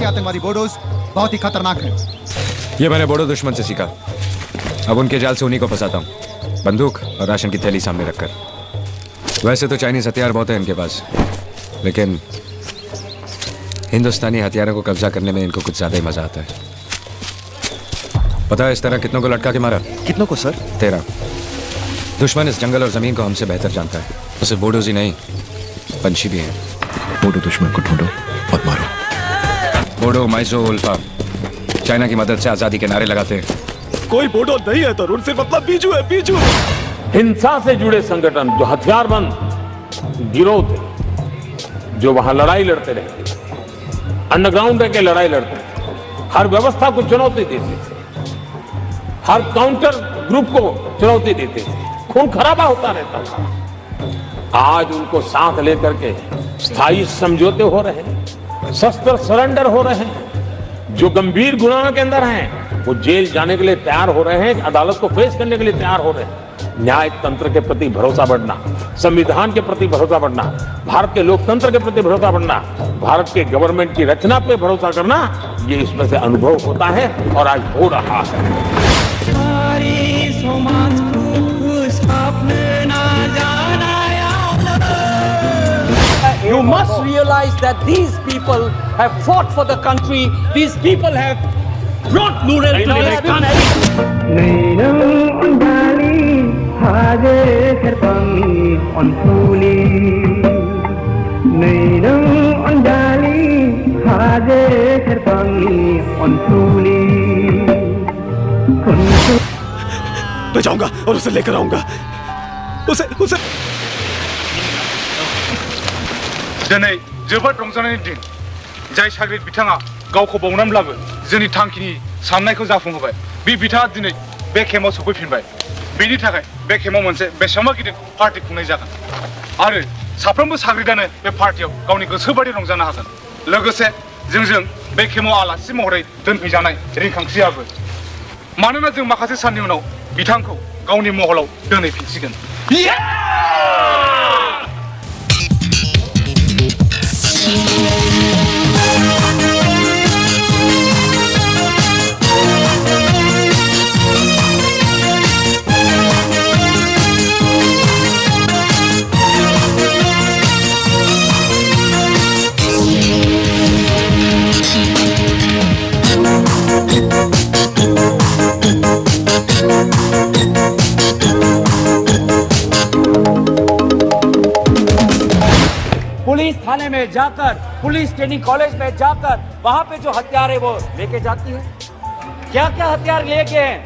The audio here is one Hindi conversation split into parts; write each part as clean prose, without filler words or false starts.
के आतंकवादी बोडोज बहुत ही खतरनाक हैं। ये मैंने बोडो दुश्मन से सीखा। अब उनके जाल से उन्हीं को फंसाता हूँ, बंदूक और राशन की थैली सामने रखकर। वैसे तो चाइनीज हथियार बहुत है इनके पास, लेकिन हिंदुस्तानी हथियारों को कब्जा करने में इनको कुछ ज्यादा ही मजा आता है। पता है इस तरह कितनों को लटका के मारा? कितनों को सर? 13। दुश्मन इस जंगल और जमीन को हमसे बेहतर जानता है। उसे बोडोज ही नहीं, पंछी भी हैं। बोडो दुश्मन को ढूंढो और मारो। बोडो, माइजो, उल्फा चाइना की मदद से आजादी के नारे लगाते हैं। कोई बोडो नहीं है तरुण, सिर्फ मतलब बीजू है, बीजू। हिंसा से जुड़े संगठन, जो हथियारबंद गिरोह थे, जो वहां लड़ाई लड़ते रहते, अंडरग्राउंड रह के लड़ाई लड़ते, हर व्यवस्था को चुनौती देते, हर काउंटर ग्रुप को चुनौती देते, खून खराबा होता रहता था। आज उनको साथ लेकर के स्थायी समझौते हो रहे हैं, शस्त्र सरेंडर हो रहे हैं। जो गंभीर गुनाहों के अंदर हैं वो जेल जाने के लिए तैयार हो रहे हैं, अदालत को फेस करने के लिए तैयार हो रहे हैं। न्याय तंत्र के प्रति भरोसा बढ़ना, संविधान के प्रति भरोसा बढ़ना, भारत के लोकतंत्र के प्रति भरोसा बढ़ना, भारत के गवर्नमेंट की रचना पे भरोसा करना, ये इसमें से अनुभव होता है और आज हो रहा है। You must realize that these people have fought for the country. These people have brought Nurul to this country. मैं जाऊंगा और उसे लेकर आऊंगा। उसे दिनै जोबोद रंजानायनि दिन। जाय साग्रिद बिथाङा गावखौ बावनानैब्लाबो जोंनि थांखिनि साननायखौ जाफुंहोबाय, बे बिथाङा दिनै बे केम्पआव सफैफिनबाय। बेनि थाखाय बे केम्पआव मोनसे बेसेबांबा गिदिर पार्टी खुंनाय जागोन आरो साफ्रोमबो साग्रिदानो बे पार्टियाव गावनि गोसोबायदि रंजानो हागोन। लोगोसे जोंजों बे केम्पआव आलासि महरै दोनफैजानाय रिंखांथियाबो, मानोना जों माखासे साननि उनाव बिथांखौ गावनि महलाव दोनहैफिनसिगोन। पुलिस थाने में जाकर, पुलिस ट्रेनिंग कॉलेज में जाकर वहां पे जो हथियार है वो लेके जाती है। क्या क्या हथियार ले गए हैं?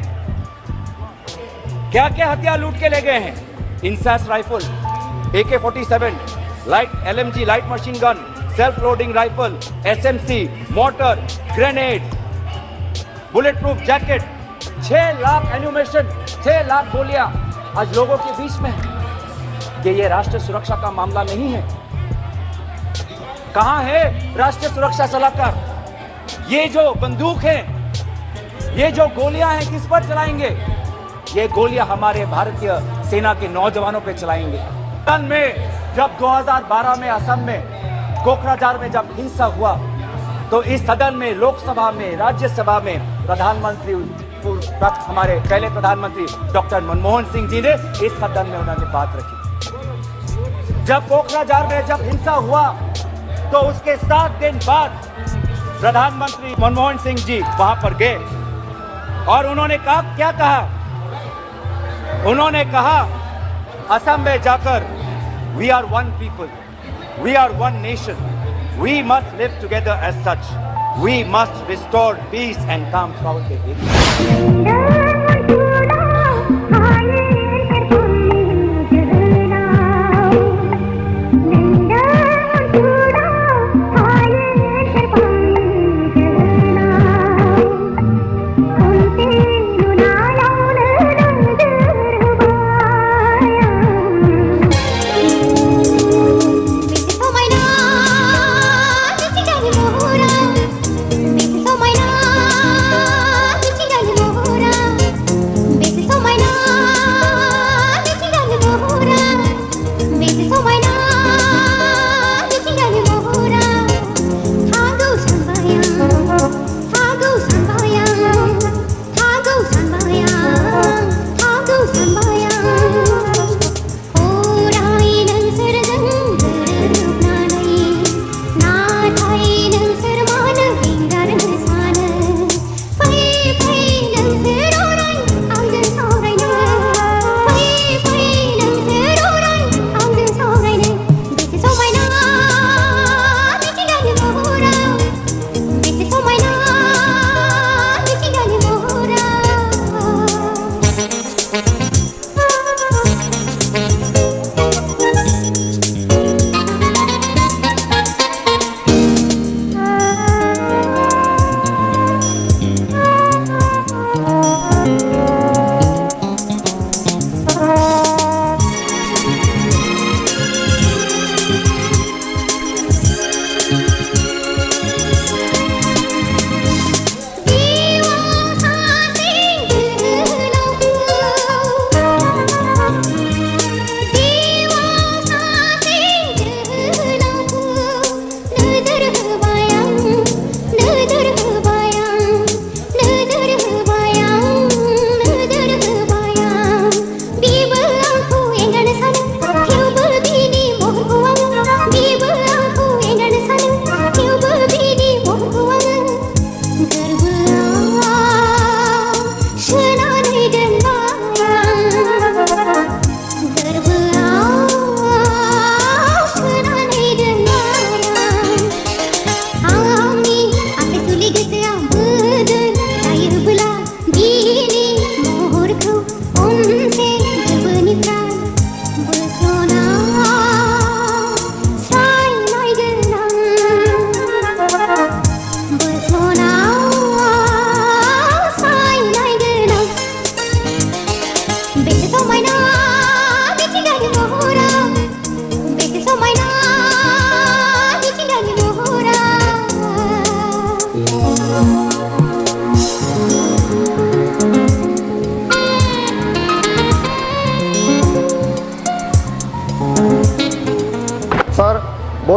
क्या क्या हथियार लूट के ले गए हैं? INSAS rifle, AK-47, light LMG light machine gun, self loading rifle, SMC, motor, grenade, bullet proof jacket, 6 lakh ammunition, 6 lakh गोलियां आज लोगों के बीच में है। ये राष्ट्रीय सुरक्षा का मामला नहीं है। कहां है राष्ट्रीय सुरक्षा सलाहकार? ये जो बंदूक है, ये जो गोलियां हैं, किस पर चलाएंगे? ये गोलियां हमारे भारतीय सेना के नौजवानों पे चलाएंगे। सदन में जब 2012 में असम में कोकराझार में जब हिंसा हुआ, तो इस सदन में, लोकसभा में, राज्यसभा में प्रधानमंत्री, हमारे पहले प्रधानमंत्री डॉक्टर मनमोहन सिंह जी ने इस सदन में उन्होंने बात रखी। जब कोकराझार में जब हिंसा हुआ तो उसके 7 दिन बाद प्रधानमंत्री मनमोहन सिंह जी वहां पर गए और उन्होंने कहा, क्या कहा? उन्होंने कहा असम में जाकर, we are one people, we are one nation, we must live together as such, we must restore peace and calm through the area.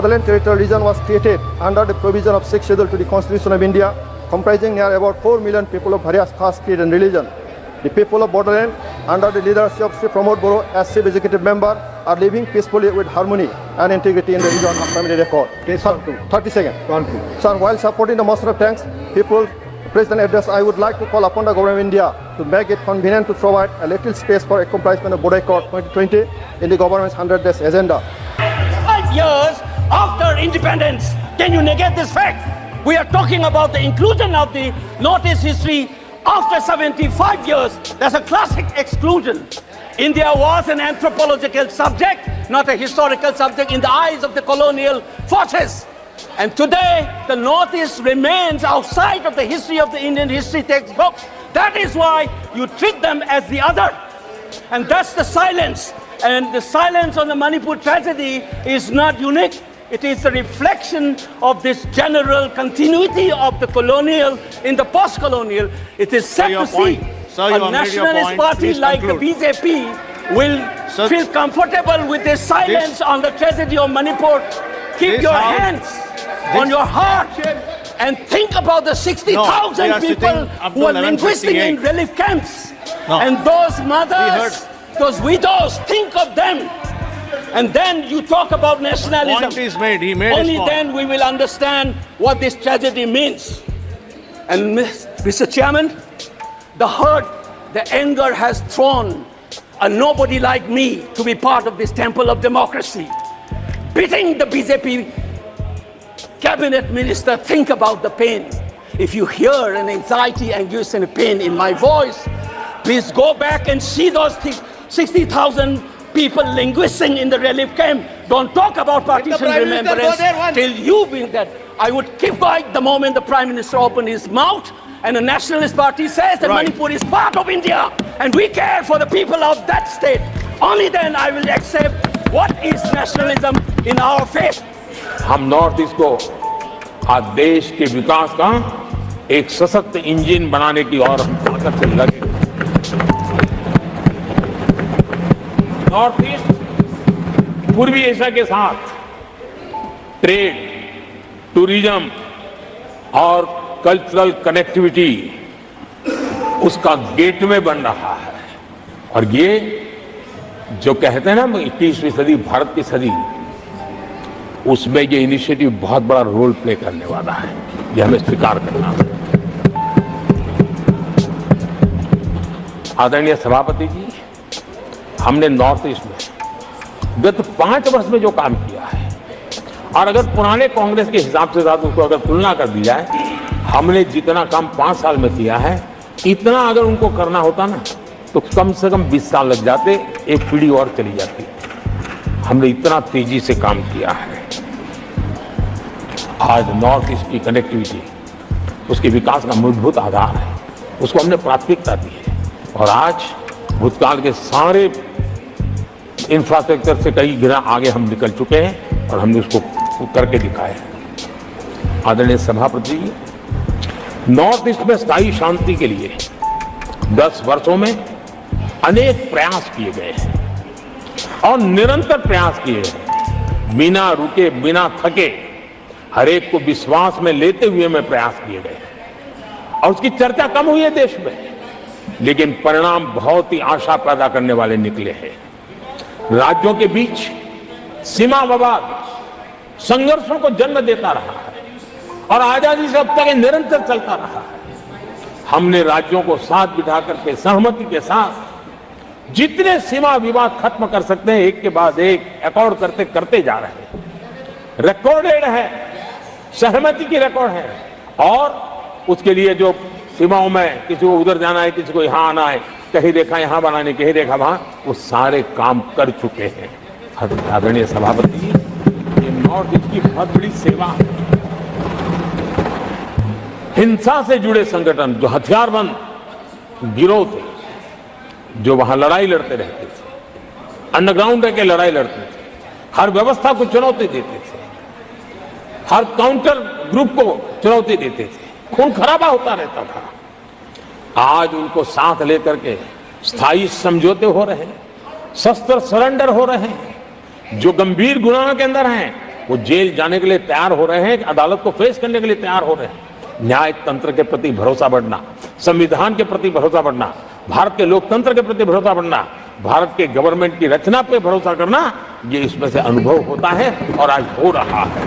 Bodoland Territorial Region was created under the provision of 6th Schedule to the Constitution of India, comprising near about 4 million people of various caste, creed and religion. The people of Bodoland, under the leadership of Sri Pramod Boro as Chief Executive Member, are living peacefully with harmony and integrity in the region of family record. 30 seconds. Sir, while supporting the motion of thanks, President address, I would like to call upon the government of India to make it convenient to provide a little space for accomplishment of Bodai Accord 2020 in the government's 100 days agenda. 5 years after independence, can you negate this fact? We are talking about the inclusion of the Northeast history after 75 years. That's a classic exclusion. India was an anthropological subject, not a historical subject in the eyes of the colonial forces. And today, the Northeast remains outside of the history of the Indian history textbook. That is why you treat them as the other. And that's the silence. And the silence on the Manipur tragedy is not unique. It is a reflection of this general continuity of the colonial in the post-colonial. It is sad to see a nationalist party like the BJP will feel comfortable with this silence on the tragedy of Manipur. Keep your hands on your heart and think about the 60,000 people who are linguistic in relief camps. And those mothers, those widows, think of them. And then you talk about nationalism. Point is made. He made Only then we will understand what this tragedy means. And Mr. Chairman, the hurt, the anger has thrown a nobody like me to be part of this temple of democracy. Beating the BJP cabinet minister, think about the pain. If you hear an anxiety, anguish and pain in my voice, please go back and see those 60,000 people linguisting in the relief camp. Don't talk about partition remembrance till you bring that. I would keep quiet the moment the Prime Minister opened his mouth and the Nationalist Party says that Manipur is part of India and we care for the people of that state. Only then I will accept what is nationalism in our faith. हम नॉर्थ ईस्ट को आज देश के विकास का एक सशक्त इंजन बनाने की ओर हम ताकत से लगे। नॉर्थ ईस्ट पूर्वी एशिया के साथ ट्रेड, टूरिज्म और कल्चरल कनेक्टिविटी उसका गेटवे बन रहा है। और ये जो कहते हैं ना 21वीं सदी भारत की सदी, उसमें ये इनिशिएटिव बहुत बड़ा रोल प्ले करने वाला है। ये हमें स्वीकार करना है। आदरणीय सभापति जी, हमने नॉर्थ ईस्ट में गत 5 वर्ष में जो काम किया है और अगर पुराने कांग्रेस के हिसाब से साथ उसको अगर तुलना कर दी जाए, हमने जितना काम 5 साल में किया है, इतना अगर उनको करना होता ना तो कम से कम 20 साल लग जाते, एक पीढ़ी और चली जाती। हमने इतना तेजी से काम किया है। आज नॉर्थ ईस्ट की कनेक्टिविटी उसके विकास का मूलभूत आधार है, उसको हमने प्राथमिकता दी है। और आज भूतकाल के सारे इंफ्रास्ट्रक्चर से कई गुना आगे हम निकल चुके हैं और हमने उसको करके दिखाया है। आदरणीय सभापति जी, नॉर्थ ईस्ट में स्थायी शांति के लिए 10 वर्षों में अनेक प्रयास किए गए हैं और निरंतर प्रयास किए गए, बिना रुके बिना थके, हर एक को विश्वास में लेते हुए में प्रयास किए गए और उसकी चर्चा कम हुई है देश में, लेकिन परिणाम बहुत ही आशा पैदा करने वाले निकले हैं। राज्यों के बीच सीमा विवाद संघर्षों को जन्म देता रहा है और आजादी से अब तक ये निरंतर चलता रहा है। हमने राज्यों को साथ बिठा करके सहमति के साथ जितने सीमा विवाद खत्म कर सकते हैं, एक के बाद एक अकॉर्ड करते करते जा रहे हैं। रिकॉर्डेड है, सहमति की रिकॉर्ड है और उसके लिए जो सीमाओं में किसी को उधर जाना है, किसी को यहाँ आना है, कहीं रेखा यहाँ बनानी, कहीं रेखा वहां, वो सारे काम कर चुके हैं। आदरणीय सभापति जी, ये नॉर्थ ईस्ट की बहुत बड़ी सेवा है। हिंसा से जुड़े संगठन, जो हथियारबंद गिरोह थे, जो वहां लड़ाई लड़ते रहते थे, अंडरग्राउंड रह के लड़ाई लड़ते थे, हर व्यवस्था को चुनौती देते थे, हर काउंटर ग्रुप को चुनौती देते थे, खून खराबा होता रहता था। आज उनको साथ लेकर के स्थायी समझौते हो रहे हैं, शस्त्र सरेंडर हो रहे हैं। जो गंभीर गुनाहों के अंदर हैं वो जेल जाने के लिए तैयार हो रहे हैं, अदालत को फेस करने के लिए तैयार हो रहे हैं। न्याय तंत्र के प्रति भरोसा बढ़ना, संविधान के प्रति भरोसा बढ़ना, भारत के लोकतंत्र के प्रति भरोसा बढ़ना, भारत के गवर्नमेंट की रचना पे भरोसा करना, ये इसमें से अनुभव होता है और आज हो रहा है।